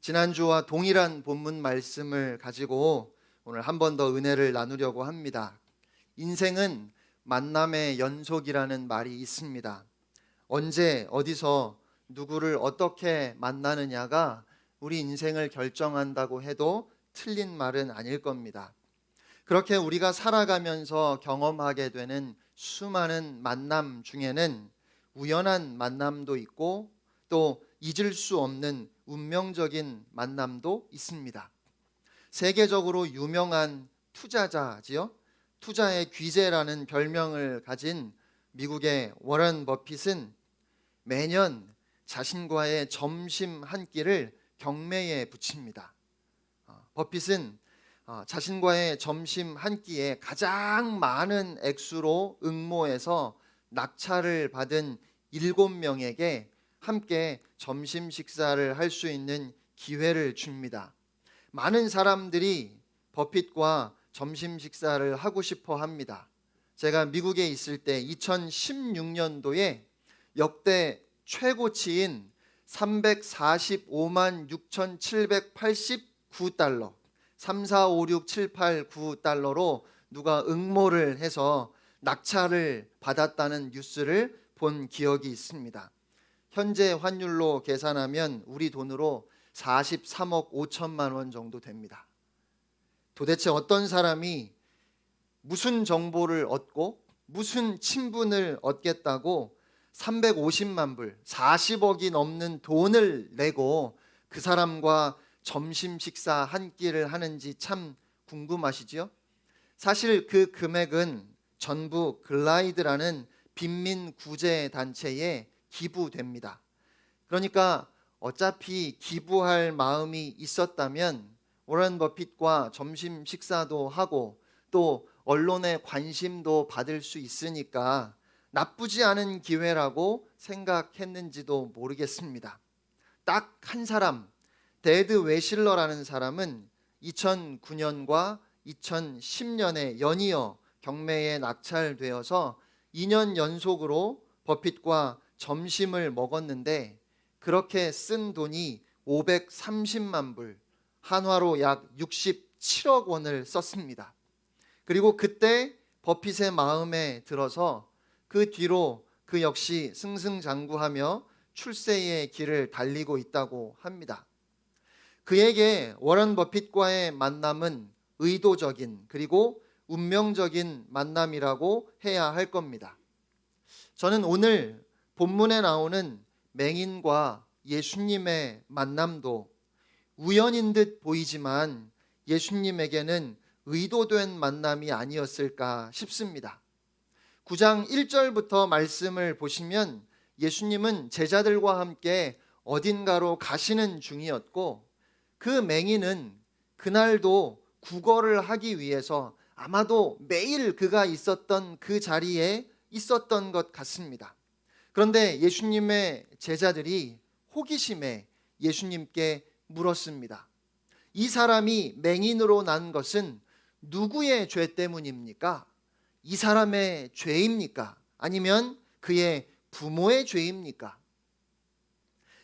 지난주와 동일한 본문 말씀을 가지고 오늘 한 번 더 은혜를 나누려고 합니다. 인생은 만남의 연속이라는 말이 있습니다. 언제 어디서 누구를 어떻게 만나느냐가 우리 인생을 결정한다고 해도 틀린 말은 아닐 겁니다. 그렇게 우리가 살아가면서 경험하게 되는 수많은 만남 중에는 우연한 만남도 있고 또 잊을 수 없는 운명적인 만남도 있습니다. 세계적으로 유명한 투자자지요. 투자의 귀재라는 별명을 가진 미국의 워런 버핏은 매년 자신과의 점심 한 끼를 경매에 붙입니다. 버핏은 자신과의 점심 한 끼에 가장 많은 액수로 응모해서 낙찰을 받은 7명에게 함께 점심 식사를 할 수 있는 기회를 줍니다. 많은 사람들이 버핏과 점심 식사를 하고 싶어 합니다. 제가 미국에 있을 때 2016년도에 역대 최고치인 345만 6,789달러 3, 4, 5, 6, 7, 8, 9달러로 누가 응모를 해서 낙찰을 받았다는 뉴스를 본 기억이 있습니다. 현재 환율로 계산하면 우리 돈으로 43억 5천만 원 정도 됩니다. 도대체 어떤 사람이 무슨 정보를 얻고 무슨 친분을 얻겠다고 350만 불, 40억이 넘는 돈을 내고 그 사람과 점심 식사 한 끼를 하는지 참 궁금하시죠? 사실 그 금액은 전부 글라이드라는 빈민 구제 단체에 기부됩니다. 그러니까 어차피 기부할 마음이 있었다면 워런 버핏과 점심 식사도 하고 또 언론의 관심도 받을 수 있으니까 나쁘지 않은 기회라고 생각했는지도 모르겠습니다. 딱 한 사람, 데드 웨실러라는 사람은 2009년과 2010년에 연이어 경매에 낙찰되어서 2년 연속으로 버핏과 점심을 먹었는데 그렇게 쓴 돈이 530만 불, 한화로 약 67억 원을 썼습니다. 그리고 그때 버핏의 마음에 들어서 그 뒤로 그 역시 승승장구하며 출세의 길을 달리고 있다고 합니다. 그에게 워런 버핏과의 만남은 의도적인 그리고 운명적인 만남이라고 해야 할 겁니다. 저는 오늘 본문에 나오는 맹인과 예수님의 만남도 우연인 듯 보이지만 예수님에게는 의도된 만남이 아니었을까 싶습니다. 9장 1절부터 말씀을 보시면 예수님은 제자들과 함께 어딘가로 가시는 중이었고 그 맹인은 그날도 구걸을 하기 위해서 아마도 매일 그가 있었던 그 자리에 있었던 것 같습니다. 그런데 예수님의 제자들이 호기심에 예수님께 물었습니다. 이 사람이 맹인으로 난 것은 누구의 죄 때문입니까? 이 사람의 죄입니까? 아니면 그의 부모의 죄입니까?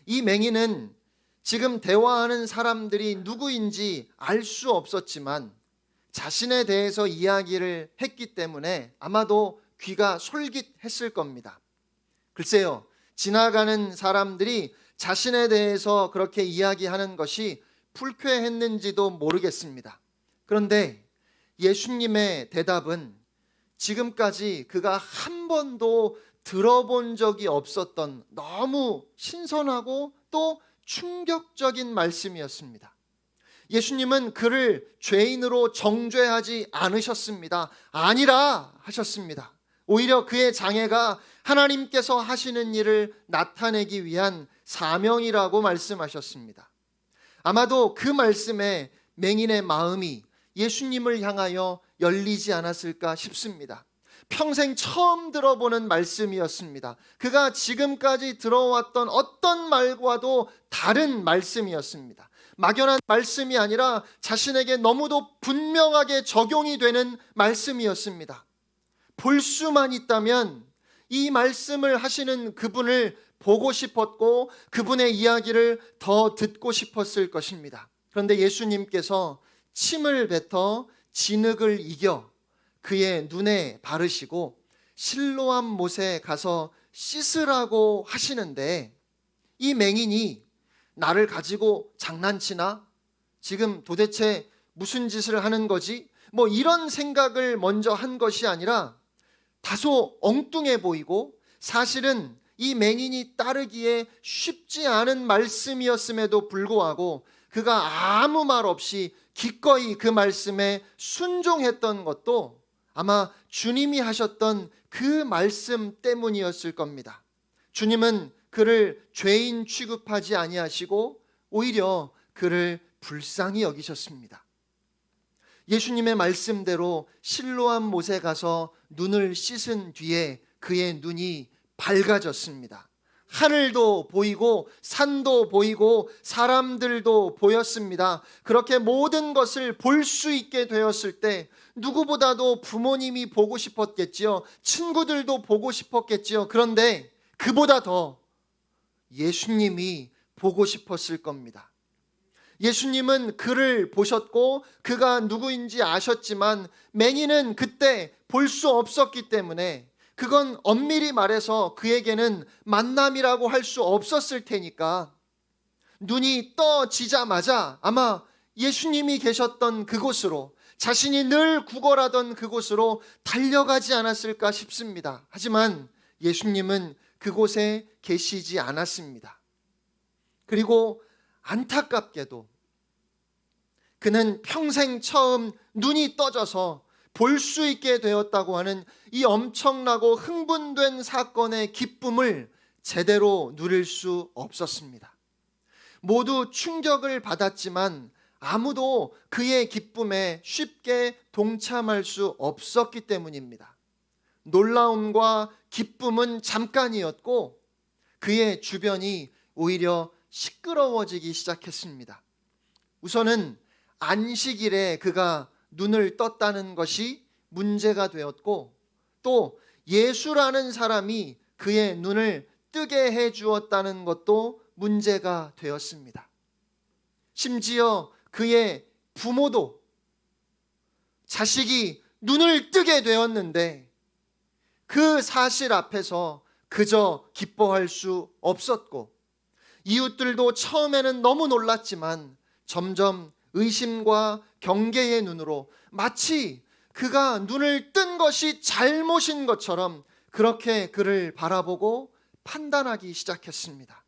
이 맹인은 지금 대화하는 사람들이 누구인지 알 수 없었지만 자신에 대해서 이야기를 했기 때문에 아마도 귀가 솔깃했을 겁니다. 글쎄요, 지나가는 사람들이 자신에 대해서 그렇게 이야기하는 것이 불쾌했는지도 모르겠습니다. 그런데 예수님의 대답은 지금까지 그가 한 번도 들어본 적이 없었던 너무 신선하고 또 충격적인 말씀이었습니다. 예수님은 그를 죄인으로 정죄하지 않으셨습니다. 아니라 하셨습니다. 오히려 그의 장애가 하나님께서 하시는 일을 나타내기 위한 사명이라고 말씀하셨습니다. 아마도 그 말씀에 맹인의 마음이 예수님을 향하여 열리지 않았을까 싶습니다. 평생 처음 들어보는 말씀이었습니다. 그가 지금까지 들어왔던 어떤 말과도 다른 말씀이었습니다. 막연한 말씀이 아니라 자신에게 너무도 분명하게 적용이 되는 말씀이었습니다. 볼 수만 있다면 이 말씀을 하시는 그분을 보고 싶었고 그분의 이야기를 더 듣고 싶었을 것입니다. 그런데 예수님께서 침을 뱉어 진흙을 이겨 그의 눈에 바르시고 실로암 못에 가서 씻으라고 하시는데, 이 맹인이 나를 가지고 장난치나? 지금 도대체 무슨 짓을 하는 거지? 이런 생각을 먼저 한 것이 아니라 다소 엉뚱해 보이고 사실은 이 맹인이 따르기에 쉽지 않은 말씀이었음에도 불구하고 그가 아무 말 없이 기꺼이 그 말씀에 순종했던 것도 아마 주님이 하셨던 그 말씀 때문이었을 겁니다. 주님은 그를 죄인 취급하지 아니하시고 오히려 그를 불쌍히 여기셨습니다. 예수님의 말씀대로 실로암 못에 가서 눈을 씻은 뒤에 그의 눈이 밝아졌습니다. 하늘도 보이고 산도 보이고 사람들도 보였습니다. 그렇게 모든 것을 볼 수 있게 되었을 때 누구보다도 부모님이 보고 싶었겠지요. 친구들도 보고 싶었겠지요. 그런데 그보다 더 예수님이 보고 싶었을 겁니다. 예수님은 그를 보셨고 그가 누구인지 아셨지만 맹인은 그때 볼 수 없었기 때문에 그건 엄밀히 말해서 그에게는 만남이라고 할 수 없었을 테니까 눈이 떠지자마자 아마 예수님이 계셨던 그곳으로, 자신이 늘 구걸하던 그곳으로 달려가지 않았을까 싶습니다. 하지만 예수님은 그곳에 계시지 않았습니다. 그리고 안타깝게도 그는 평생 처음 눈이 떠져서 볼 수 있게 되었다고 하는 이 엄청나고 흥분된 사건의 기쁨을 제대로 누릴 수 없었습니다. 모두 충격을 받았지만 아무도 그의 기쁨에 쉽게 동참할 수 없었기 때문입니다. 놀라움과 기쁨은 잠깐이었고 그의 주변이 오히려 시끄러워지기 시작했습니다. 우선은 안식일에 그가 눈을 떴다는 것이 문제가 되었고, 또 예수라는 사람이 그의 눈을 뜨게 해 주었다는 것도 문제가 되었습니다. 심지어 그의 부모도 자식이 눈을 뜨게 되었는데 그 사실 앞에서 그저 기뻐할 수 없었고, 이웃들도 처음에는 너무 놀랐지만 점점 의심과 경계의 눈으로 마치 그가 눈을 뜬 것이 잘못인 것처럼 그렇게 그를 바라보고 판단하기 시작했습니다.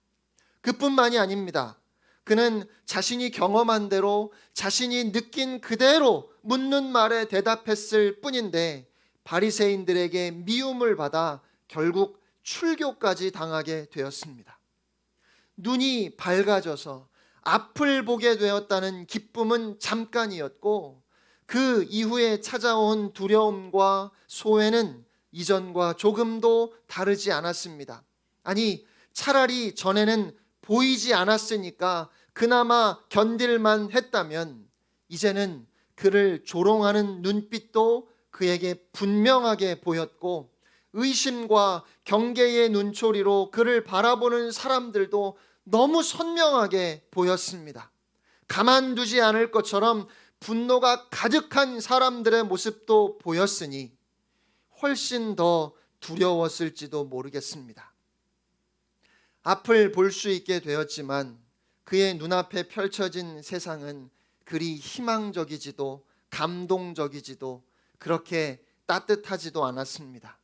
그뿐만이 아닙니다. 그는 자신이 경험한 대로, 자신이 느낀 그대로 묻는 말에 대답했을 뿐인데 바리새인들에게 미움을 받아 결국 출교까지 당하게 되었습니다. 눈이 밝아져서 앞을 보게 되었다는 기쁨은 잠깐이었고 그 이후에 찾아온 두려움과 소외는 이전과 조금도 다르지 않았습니다. 아니, 차라리 전에는 보이지 않았으니까 그나마 견딜만 했다면 이제는 그를 조롱하는 눈빛도 그에게 분명하게 보였고 의심과 경계의 눈초리로 그를 바라보는 사람들도 너무 선명하게 보였습니다. 가만두지 않을 것처럼 분노가 가득한 사람들의 모습도 보였으니 훨씬 더 두려웠을지도 모르겠습니다. 앞을 볼 수 있게 되었지만 그의 눈앞에 펼쳐진 세상은 그리 희망적이지도 감동적이지도 그렇게 따뜻하지도 않았습니다.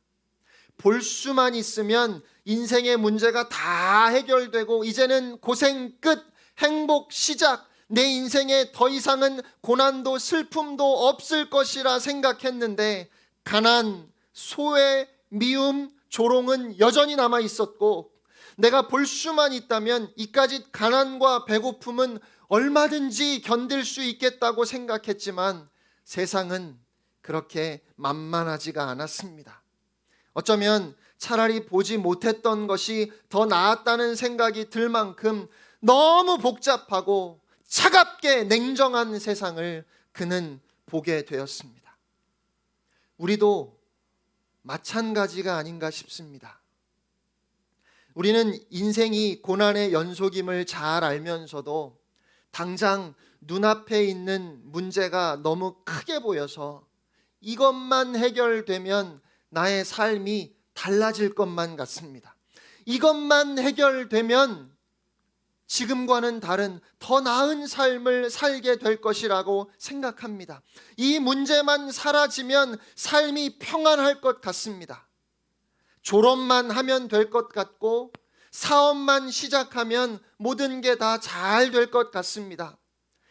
볼 수만 있으면 인생의 문제가 다 해결되고 이제는 고생 끝, 행복 시작, 내 인생에 더 이상은 고난도 슬픔도 없을 것이라 생각했는데 가난, 소외, 미움, 조롱은 여전히 남아 있었고 내가 볼 수만 있다면 이까짓 가난과 배고픔은 얼마든지 견딜 수 있겠다고 생각했지만 세상은 그렇게 만만하지가 않았습니다. 어쩌면 차라리 보지 못했던 것이 더 나았다는 생각이 들 만큼 너무 복잡하고 차갑게 냉정한 세상을 그는 보게 되었습니다. 우리도 마찬가지가 아닌가 싶습니다. 우리는 인생이 고난의 연속임을 잘 알면서도 당장 눈앞에 있는 문제가 너무 크게 보여서 이것만 해결되면 나의 삶이 달라질 것만 같습니다. 이것만 해결되면 지금과는 다른 더 나은 삶을 살게 될 것이라고 생각합니다. 이 문제만 사라지면 삶이 평안할 것 같습니다. 졸업만 하면 될 것 같고 사업만 시작하면 모든 게 다 잘 될 것 같습니다.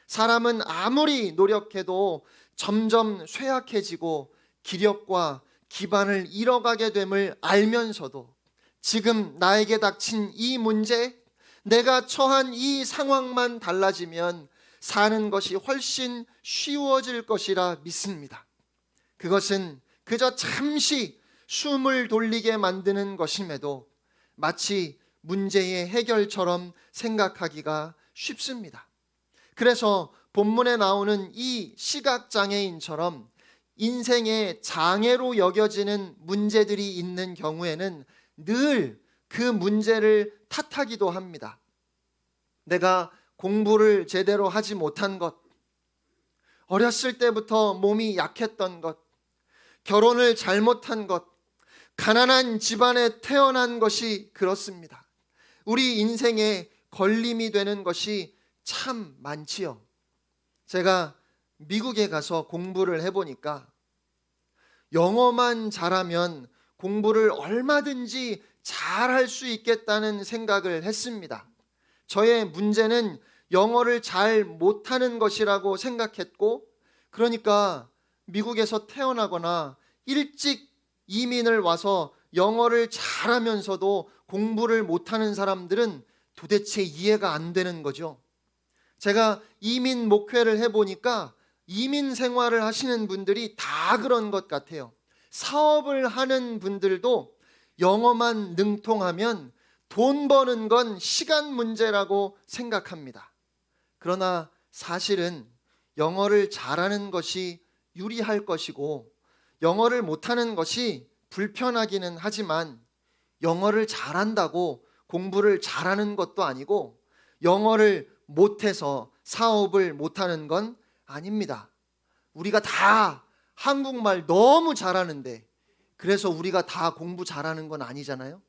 사람은 아무리 노력해도 점점 쇠약해지고 기력과 기반을 잃어가게 됨을 알면서도 지금 나에게 닥친 이 문제, 내가 처한 이 상황만 달라지면 사는 것이 훨씬 쉬워질 것이라 믿습니다. 그것은 그저 잠시 숨을 돌리게 만드는 것임에도 마치 문제의 해결처럼 생각하기가 쉽습니다. 그래서 본문에 나오는 이 시각장애인처럼 인생의 장애로 여겨지는 문제들이 있는 경우에는 늘 그 문제를 탓하기도 합니다. 내가 공부를 제대로 하지 못한 것, 어렸을 때부터 몸이 약했던 것, 결혼을 잘못한 것, 가난한 집안에 태어난 것이 그렇습니다. 우리 인생에 걸림이 되는 것이 참 많지요. 제가 미국에 가서 공부를 해보니까 영어만 잘하면 공부를 얼마든지 잘할 수 있겠다는 생각을 했습니다. 저의 문제는 영어를 잘 못하는 것이라고 생각했고, 그러니까 미국에서 태어나거나 일찍 이민을 와서 영어를 잘하면서도 공부를 못하는 사람들은 도대체 이해가 안 되는 거죠. 제가 이민 목회를 해보니까 이민 생활을 하시는 분들이 다 그런 것 같아요. 사업을 하는 분들도 영어만 능통하면 돈 버는 건 시간 문제라고 생각합니다. 그러나 사실은 영어를 잘하는 것이 유리할 것이고 영어를 못하는 것이 불편하기는 하지만 영어를 잘한다고 공부를 잘하는 것도 아니고 영어를 못해서 사업을 못하는 건 아닙니다. 우리가 다 한국말 너무 잘하는데 그래서 우리가 다 공부 잘하는 건 아니잖아요.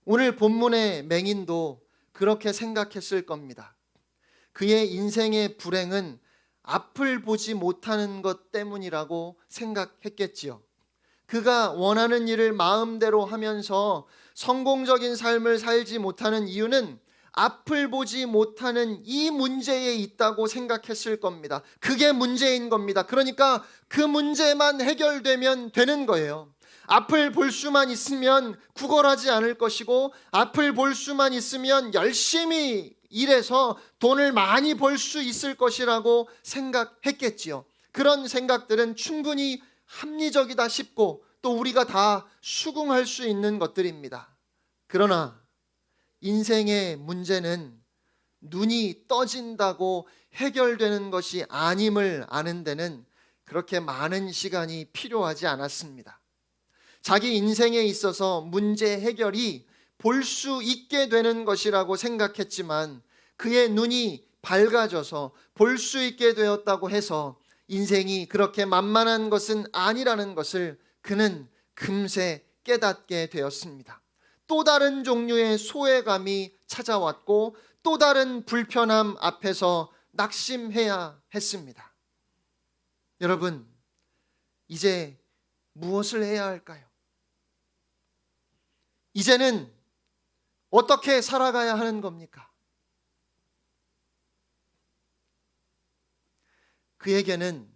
오늘 본문의 맹인도 그렇게 생각했을 겁니다. 그의 인생의 불행은 앞을 보지 못하는 것 때문이라고 생각했겠지요. 그가 원하는 일을 마음대로 하면서 성공적인 삶을 살지 못하는 이유는 앞을 보지 못하는 이 문제에 있다고 생각했을 겁니다. 그게 문제인 겁니다. 그러니까 그 문제만 해결되면 되는 거예요. 앞을 볼 수만 있으면 구걸하지 않을 것이고 앞을 볼 수만 있으면 열심히 일해서 돈을 많이 벌 수 있을 것이라고 생각했겠지요. 그런 생각들은 충분히 합리적이다 싶고 또 우리가 다 수긍할 수 있는 것들입니다. 그러나 인생의 문제는 눈이 떠진다고 해결되는 것이 아님을 아는 데는 그렇게 많은 시간이 필요하지 않았습니다. 자기 인생에 있어서 문제 해결이 볼 수 있게 되는 것이라고 생각했지만 그의 눈이 밝아져서 볼 수 있게 되었다고 해서 인생이 그렇게 만만한 것은 아니라는 것을 그는 금세 깨닫게 되었습니다. 또 다른 종류의 소외감이 찾아왔고 또 다른 불편함 앞에서 낙심해야 했습니다. 여러분, 이제 무엇을 해야 할까요? 이제는 어떻게 살아가야 하는 겁니까? 그에게는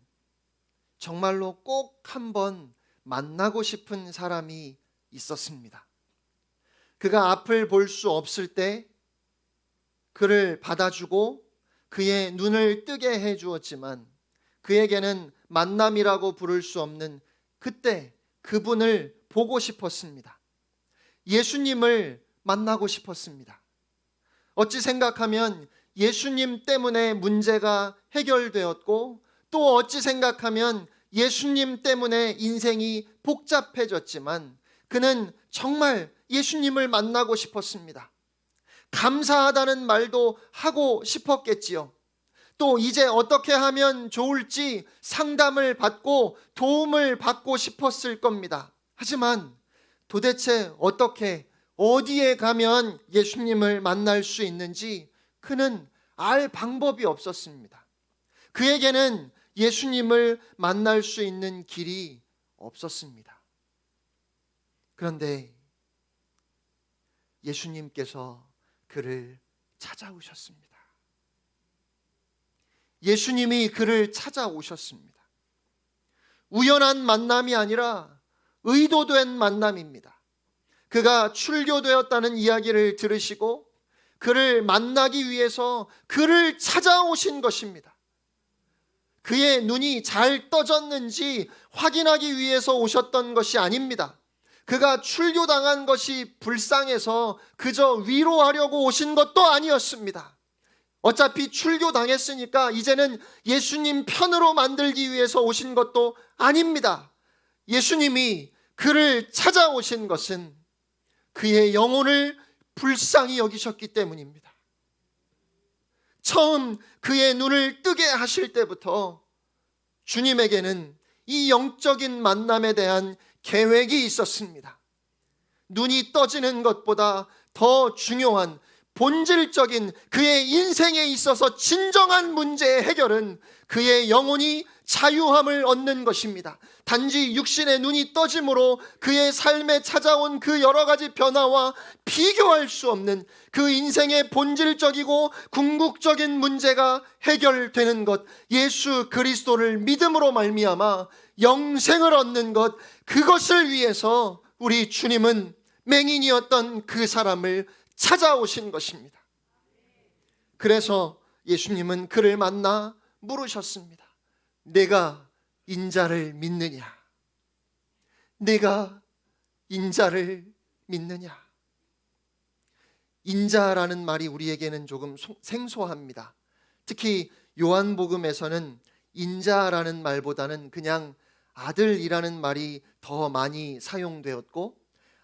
정말로 꼭 한번 만나고 싶은 사람이 있었습니다. 그가 앞을 볼 수 없을 때 그를 받아주고 그의 눈을 뜨게 해주었지만 그에게는 만남이라고 부를 수 없는 그때 그분을 보고 싶었습니다. 예수님을 만나고 싶었습니다. 어찌 생각하면 예수님 때문에 문제가 해결되었고 또 어찌 생각하면 예수님 때문에 인생이 복잡해졌지만 그는 정말 예수님을 만나고 싶었습니다. 감사하다는 말도 하고 싶었겠지요. 또 이제 어떻게 하면 좋을지 상담을 받고 도움을 받고 싶었을 겁니다. 하지만 도대체 어떻게, 어디에 가면 예수님을 만날 수 있는지 그는 알 방법이 없었습니다. 그에게는 예수님을 만날 수 있는 길이 없었습니다. 그런데 예수님께서 그를 찾아오셨습니다. 예수님이 그를 찾아오셨습니다. 우연한 만남이 아니라 의도된 만남입니다. 그가 출교되었다는 이야기를 들으시고 그를 만나기 위해서 그를 찾아오신 것입니다. 그의 눈이 잘 떠졌는지 확인하기 위해서 오셨던 것이 아닙니다. 그가 출교당한 것이 불쌍해서 그저 위로하려고 오신 것도 아니었습니다. 어차피 출교당했으니까 이제는 예수님 편으로 만들기 위해서 오신 것도 아닙니다. 예수님이 그를 찾아오신 것은 그의 영혼을 불쌍히 여기셨기 때문입니다. 처음 그의 눈을 뜨게 하실 때부터 주님에게는 이 영적인 만남에 대한 계획이 있었습니다. 눈이 떠지는 것보다 더 중요한 본질적인 그의 인생에 있어서 진정한 문제의 해결은 그의 영혼이 자유함을 얻는 것입니다. 단지 육신의 눈이 떠짐으로 그의 삶에 찾아온 그 여러 가지 변화와 비교할 수 없는 그 인생의 본질적이고 궁극적인 문제가 해결되는 것, 예수 그리스도를 믿음으로 말미암아 영생을 얻는 것, 그것을 위해서 우리 주님은 맹인이었던 그 사람을 찾아오신 것입니다. 그래서 예수님은 그를 만나 물으셨습니다. 내가 인자를 믿느냐? 내가 인자를 믿느냐? 인자라는 말이 우리에게는 조금 생소합니다. 특히 요한복음에서는 인자라는 말보다는 그냥 아들이라는 말이 더 많이 사용되었고,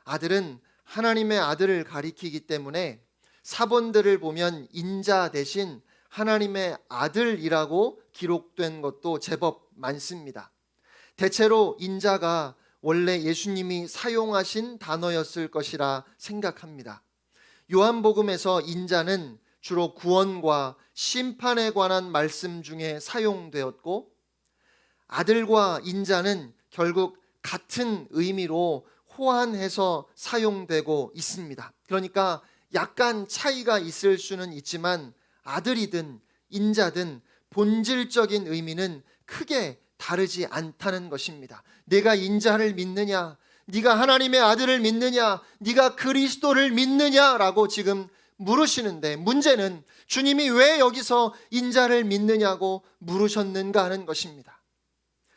아들은 하나님의 아들을 가리키기 때문에 사본들을 보면 인자 대신 하나님의 아들이라고 기록된 것도 제법 많습니다. 대체로 인자가 원래 예수님이 사용하신 단어였을 것이라 생각합니다. 요한복음에서 인자는 주로 구원과 심판에 관한 말씀 중에 사용되었고, 아들과 인자는 결국 같은 의미로 호환해서 사용되고 있습니다. 그러니까 약간 차이가 있을 수는 있지만 아들이든 인자든 본질적인 의미는 크게 다르지 않다는 것입니다. 내가 인자를 믿느냐, 네가 하나님의 아들을 믿느냐, 네가 그리스도를 믿느냐라고 지금 물으시는데, 문제는 주님이 왜 여기서 인자를 믿느냐고 물으셨는가 하는 것입니다.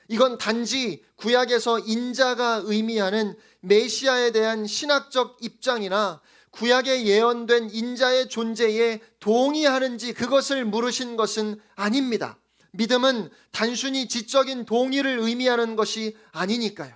이건 단지 구약에서 인자가 의미하는 메시아에 대한 신학적 입장이나 구약에 예언된 인자의 존재에 동의하는지 그것을 물으신 것은 아닙니다. 믿음은 단순히 지적인 동의를 의미하는 것이 아니니까요.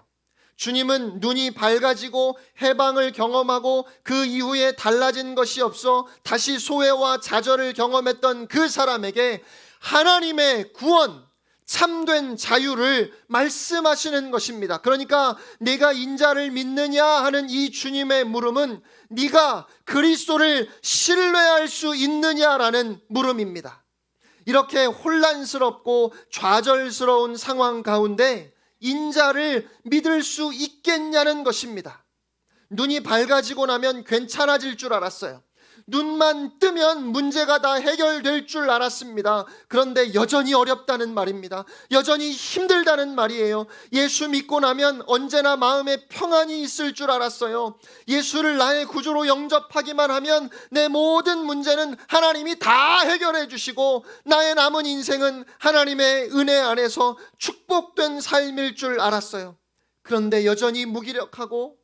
주님은 눈이 밝아지고 해방을 경험하고 그 이후에 달라진 것이 없어 다시 소외와 좌절을 경험했던 그 사람에게 하나님의 구원, 참된 자유를 말씀하시는 것입니다. 그러니까 내가 인자를 믿느냐 하는 이 주님의 물음은 네가 그리스도를 신뢰할 수 있느냐라는 물음입니다. 이렇게 혼란스럽고 좌절스러운 상황 가운데 인자를 믿을 수 있겠냐는 것입니다. 눈이 밝아지고 나면 괜찮아질 줄 알았어요. 눈만 뜨면 문제가 다 해결될 줄 알았습니다. 그런데 여전히 어렵다는 말입니다. 여전히 힘들다는 말이에요. 예수 믿고 나면 언제나 마음에 평안이 있을 줄 알았어요. 예수를 나의 구주로 영접하기만 하면 내 모든 문제는 하나님이 다 해결해 주시고 나의 남은 인생은 하나님의 은혜 안에서 축복된 삶일 줄 알았어요. 그런데 여전히 무기력하고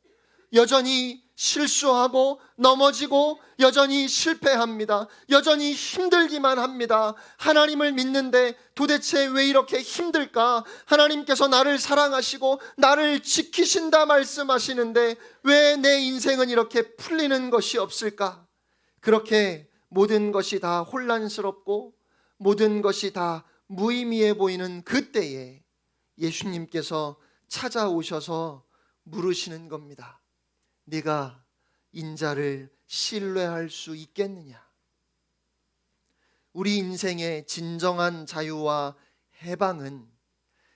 여전히 실수하고 넘어지고 여전히 실패합니다. 여전히 힘들기만 합니다. 하나님을 믿는데 도대체 왜 이렇게 힘들까? 하나님께서 나를 사랑하시고 나를 지키신다 말씀하시는데 왜 내 인생은 이렇게 풀리는 것이 없을까? 그렇게 모든 것이 다 혼란스럽고 모든 것이 다 무의미해 보이는 그때에 예수님께서 찾아오셔서 물으시는 겁니다. 네가 인자를 신뢰할 수 있겠느냐? 우리 인생의 진정한 자유와 해방은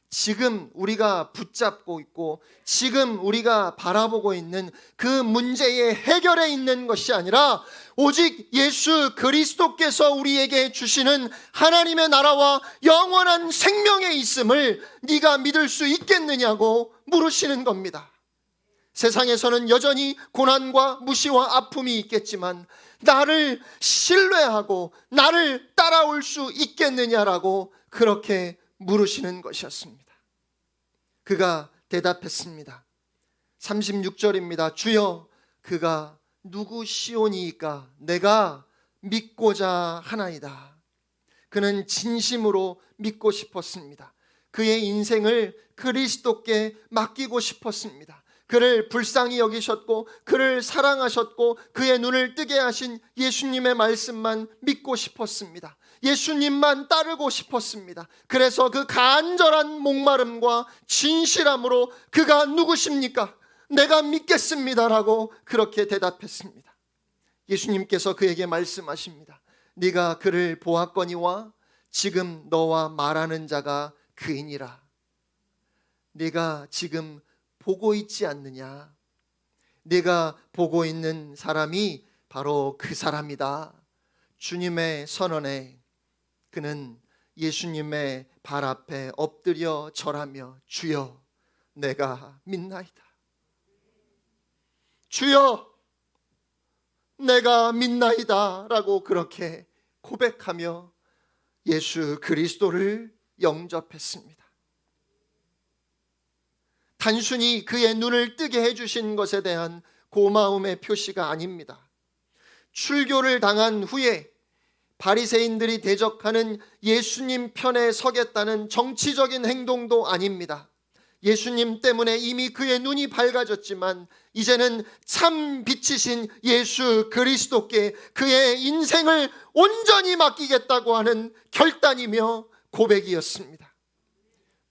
지금 우리가 붙잡고 있고 지금 우리가 바라보고 있는 그 문제의 해결에 있는 것이 아니라 오직 예수 그리스도께서 우리에게 주시는 하나님의 나라와 영원한 생명에 있음을 네가 믿을 수 있겠느냐고 물으시는 겁니다. 세상에서는 여전히 고난과 무시와 아픔이 있겠지만 나를 신뢰하고 나를 따라올 수 있겠느냐라고 그렇게 물으시는 것이었습니다. 그가 대답했습니다. 36절입니다. 주여, 그가 누구시오니이까 내가 믿고자 하나이다. 그는 진심으로 믿고 싶었습니다. 그의 인생을 그리스도께 맡기고 싶었습니다. 그를 불쌍히 여기셨고 그를 사랑하셨고 그의 눈을 뜨게 하신 예수님의 말씀만 믿고 싶었습니다. 예수님만 따르고 싶었습니다. 그래서 그 간절한 목마름과 진실함으로 그가 누구십니까? 내가 믿겠습니다라고 그렇게 대답했습니다. 예수님께서 그에게 말씀하십니다. 네가 그를 보았거니와 지금 너와 말하는 자가 그이니라. 네가 지금 보고 있지 않느냐? 네가 보고 있는 사람이 바로 그 사람이다. 주님의 선언에 그는 예수님의 발 앞에 엎드려 절하며 주여, 내가 믿나이다. 주여, 내가 믿나이다 라고 그렇게 고백하며 예수 그리스도를 영접했습니다. 단순히 그의 눈을 뜨게 해주신 것에 대한 고마움의 표시가 아닙니다. 출교를 당한 후에 바리새인들이 대적하는 예수님 편에 서겠다는 정치적인 행동도 아닙니다. 예수님 때문에 이미 그의 눈이 밝아졌지만 이제는 참 빛이신 예수 그리스도께 그의 인생을 온전히 맡기겠다고 하는 결단이며 고백이었습니다.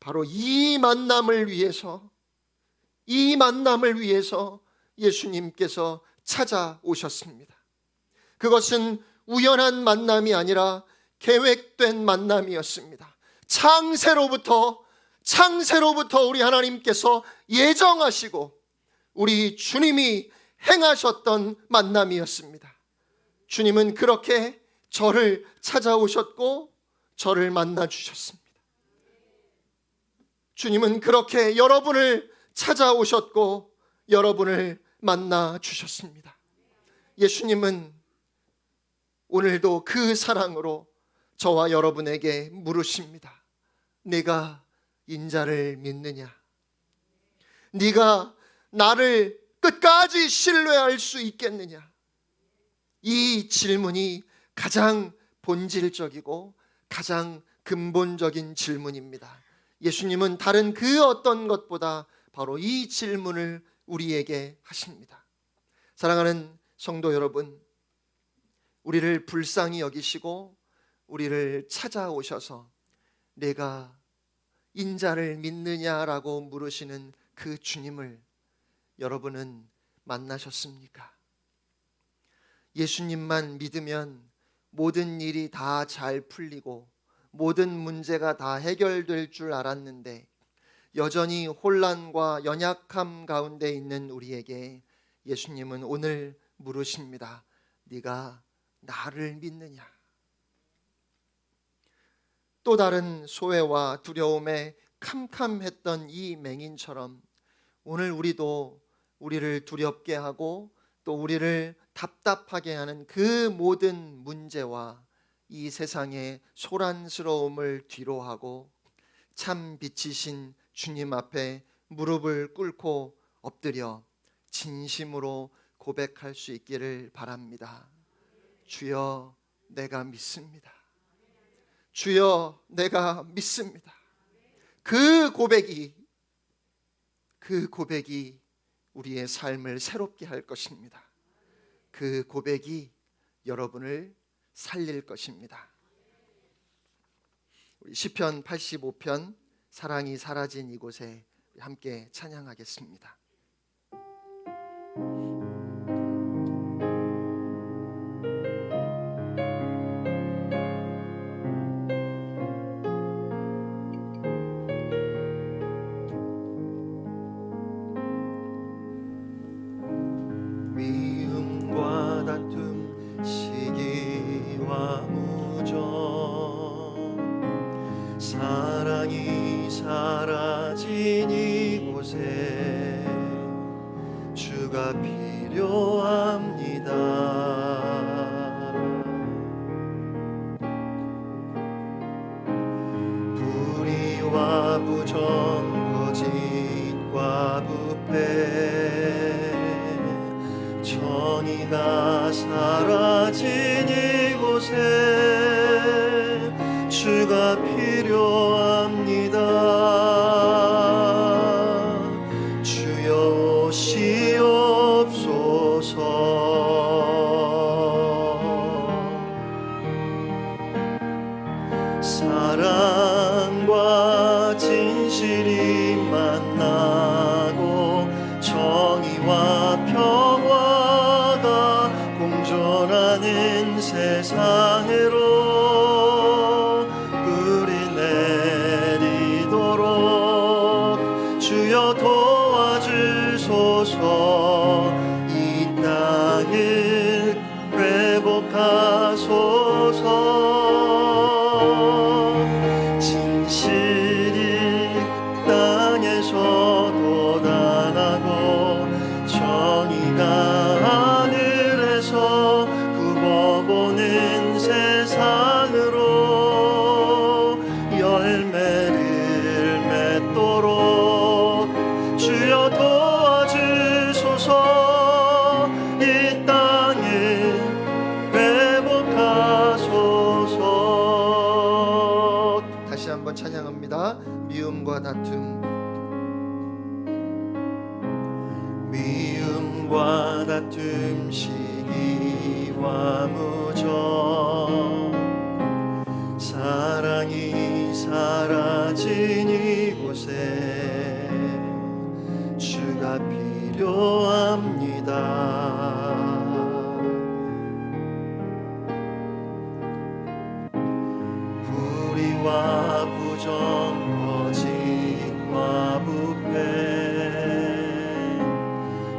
바로 이 만남을 위해서 예수님께서 찾아오셨습니다. 그것은 우연한 만남이 아니라 계획된 만남이었습니다. 창세로부터 우리 하나님께서 예정하시고 우리 주님이 행하셨던 만남이었습니다. 주님은 그렇게 저를 찾아오셨고 저를 만나 주셨습니다. 주님은 그렇게 여러분을 찾아오셨고 여러분을 만나 주셨습니다. 예수님은 오늘도 그 사랑으로 저와 여러분에게 물으십니다. 네가 인자를 믿느냐? 네가 나를 끝까지 신뢰할 수 있겠느냐? 이 질문이 가장 본질적이고 가장 근본적인 질문입니다. 예수님은 다른 그 어떤 것보다 바로 이 질문을 우리에게 하십니다. 사랑하는 성도 여러분, 우리를 불쌍히 여기시고 우리를 찾아오셔서 내가 인자를 믿느냐라고 물으시는 그 주님을 여러분은 만나셨습니까? 예수님만 믿으면 모든 일이 다 잘 풀리고 모든 문제가 다 해결될 줄 알았는데 여전히 혼란과 연약함 가운데 있는 우리에게 예수님은 오늘 물으십니다. 네가 나를 믿느냐? 또 다른 소외와 두려움에 캄캄했던 이 맹인처럼 오늘 우리도 우리를 두렵게 하고 또 우리를 답답하게 하는 그 모든 문제와 이 세상의 소란스러움을 뒤로하고 참 빛이신 주님 앞에 무릎을 꿇고 엎드려 진심으로 고백할 수 있기를 바랍니다. 주여, 내가 믿습니다. 주여, 내가 믿습니다. 그 고백이 우리의 삶을 새롭게 할 것입니다. 그 고백이 여러분을 살릴 것입니다. 우리 시편 85편 사랑이 사라진 이곳에 함께 찬양하겠습니다. 미움과 다툼, 시기와 무정, 사랑이 사라진 이곳에 주가 필요합니다. 불의와 부정, 거짓과 부패, 정의가 사라진 이곳에 주가 필요합니다. 주여 오시옵소서. 사랑과 진실이 만나고 정의와 평화가 공존하는 세상으로 뿌리 내리도록 주여 도와주소서. 이 땅을 회복하소서. 진실이 땅에서 돋아나고 정의가 하늘에서 굽어보는 세상으로 열매를 맺도록 주여 도와주소서. 이 땅을 회복하소서. 다시 한번 찬양합니다. 미움과 다툼, 미움과 다툼, 시기와 무정, 사랑이 사라진 이곳에 주가 필요합니다. 불의와 부정, 거짓과 부패,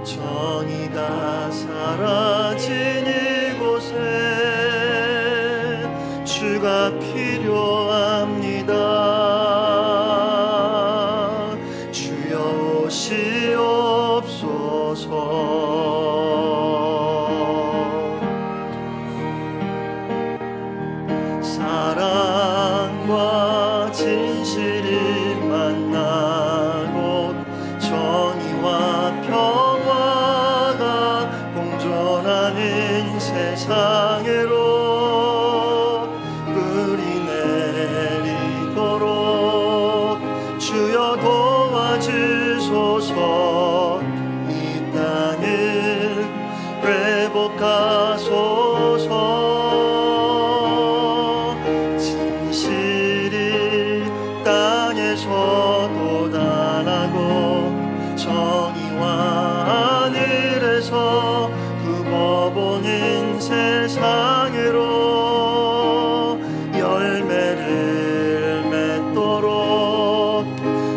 정의가 사라진 이곳에 주가 필요합니다. 주여 오시옵소서. 사랑과 진실이 만나고 정의와 평화가 공존하는 세상으로 뿌리 내리도록 주여 도와주소서. 이 땅을 회복하소서. 땅에서 돋아나고 정의와 하늘에서 굽어보는 세상으로 열매를 맺도록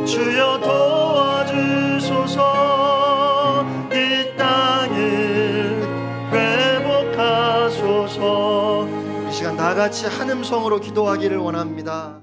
주여 도와주소서. 이 땅을 회복하소서. 이 시간 다 같이 한 음성으로 기도하기를 원합니다.